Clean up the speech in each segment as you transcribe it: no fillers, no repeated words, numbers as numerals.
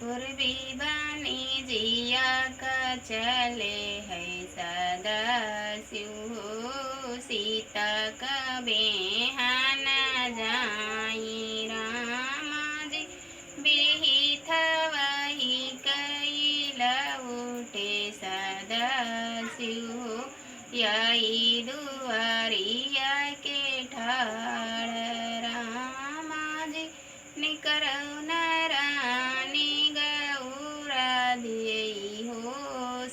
पूर्वी बनी जिया का चले है सदा शिव सीता का बेहान जाई राम जी बिहिथ वही कैला उठे सदा शिव यही दुआरिया के ठाड़ राम जी निकरौ नारानी गौरा दिए हो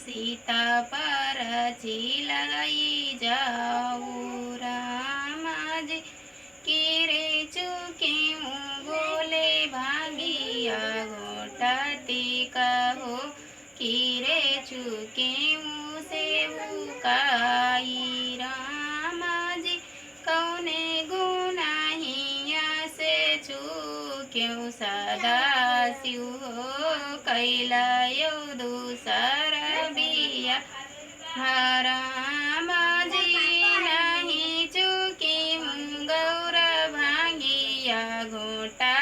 सीता पर चिलाई जाऊ राम जी किरे चुके बोले भागिया घोटाती कहो किरे चुके से उकाई राम जी कौने गुनाहिया से चूक्यों सदा शिव कैला यो दूसर बिया राम जी नहीं चुकी गौर भांगिया घोटा